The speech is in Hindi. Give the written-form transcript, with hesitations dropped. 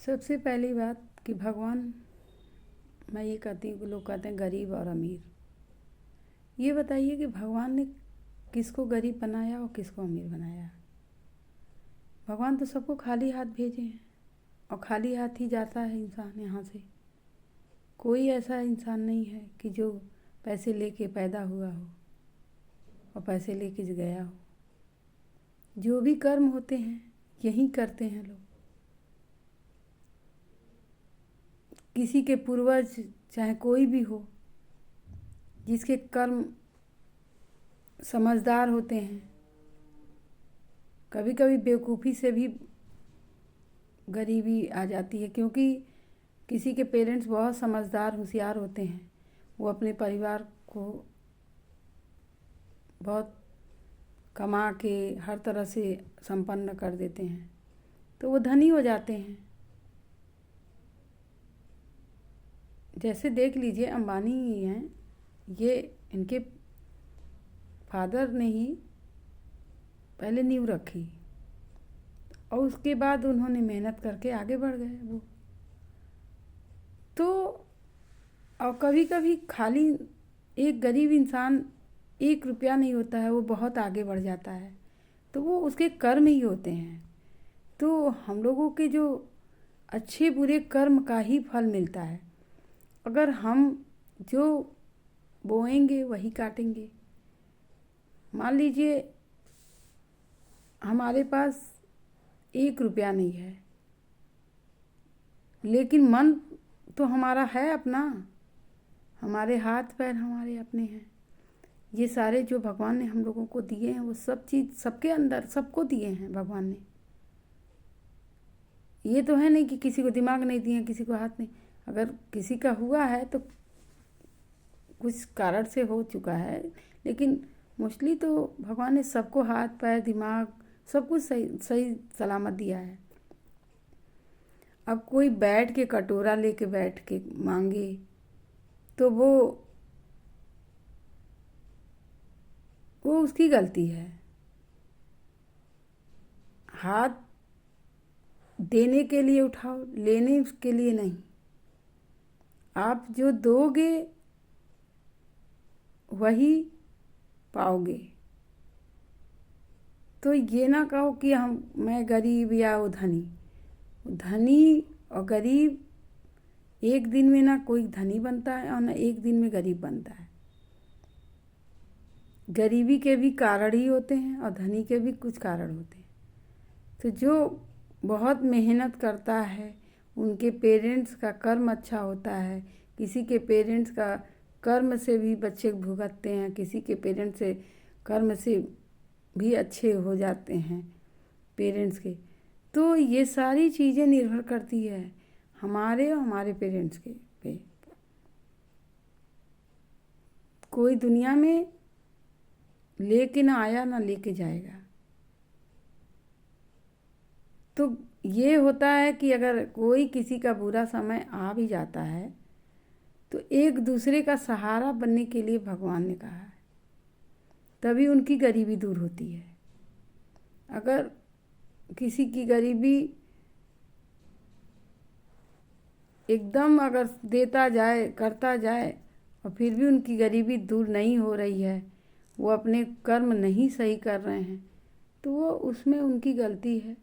सबसे पहली बात कि भगवान, मैं ये कहती हूँ कि लोग कहते हैं गरीब और अमीर। ये बताइए कि भगवान ने किसको गरीब बनाया और किसको अमीर बनाया? भगवान तो सबको खाली हाथ भेजे हैं और खाली हाथ ही जाता है इंसान यहाँ से। कोई ऐसा इंसान नहीं है कि जो पैसे लेके पैदा हुआ हो और पैसे लेके गया हो। जो भी कर्म होते हैं यही करते हैं लोग। किसी के पूर्वज चाहे कोई भी हो, जिसके कर्म समझदार होते हैं, कभी कभी बेवकूफ़ी से भी गरीबी आ जाती है, क्योंकि किसी के पेरेंट्स बहुत समझदार होशियार होते हैं। वो अपने परिवार को बहुत कमा के हर तरह से संपन्न कर देते हैं, तो वो धनी हो जाते हैं। जैसे देख लीजिए अंबानी ही हैं, ये इनके फादर ने ही पहले नींव रखी और उसके बाद उन्होंने मेहनत करके आगे बढ़ गए वो। तो और कभी कभी खाली एक गरीब इंसान 1 रुपया नहीं होता है, वो बहुत आगे बढ़ जाता है, तो वो उसके कर्म ही होते हैं। तो हम लोगों के जो अच्छे बुरे कर्म का ही फल मिलता है। अगर हम जो बोएंगे वही काटेंगे। मान लीजिए हमारे पास 1 रुपया नहीं है, लेकिन मन तो हमारा है अपना, हमारे हाथ पैर हमारे अपने हैं। ये सारे जो भगवान ने हम लोगों को दिए हैं, वो सब चीज़ सबके अंदर सबको दिए हैं भगवान ने। ये तो है नहीं कि किसी को दिमाग नहीं दिए, किसी को हाथ नहीं। अगर किसी का हुआ है तो कुछ कारण से हो चुका है, लेकिन मोस्टली तो भगवान ने सबको हाथ पैर दिमाग सब कुछ सही सही सलामत दिया है। अब कोई बैठ के कटोरा लेके बैठ के मांगे तो वो उसकी गलती है। हाथ देने के लिए उठाओ, लेने के लिए नहीं। आप जो दोगे वही पाओगे। तो ये ना कहो कि मैं गरीब या वो धनी। धनी और गरीब एक दिन में ना कोई धनी बनता है और ना एक दिन में गरीब बनता है। गरीबी के भी कारण ही होते हैं और धनी के भी कुछ कारण होते हैं। तो जो बहुत मेहनत करता है उनके पेरेंट्स का कर्म अच्छा होता है। किसी के पेरेंट्स का कर्म से भी बच्चे भुगतते हैं, किसी के पेरेंट्स से कर्म से भी अच्छे हो जाते हैं पेरेंट्स के। तो ये सारी चीज़ें निर्भर करती है हमारे और हमारे पेरेंट्स के पे। कोई दुनिया में लेके ना आया ना लेके जाएगा। तो ये होता है कि अगर कोई किसी का बुरा समय आ भी जाता है तो एक दूसरे का सहारा बनने के लिए भगवान ने कहा है, तभी उनकी गरीबी दूर होती है। अगर किसी की गरीबी एकदम अगर देता जाए करता जाए और फिर भी उनकी गरीबी दूर नहीं हो रही है, वो अपने कर्म नहीं सही कर रहे हैं, तो वो उसमें उनकी गलती है।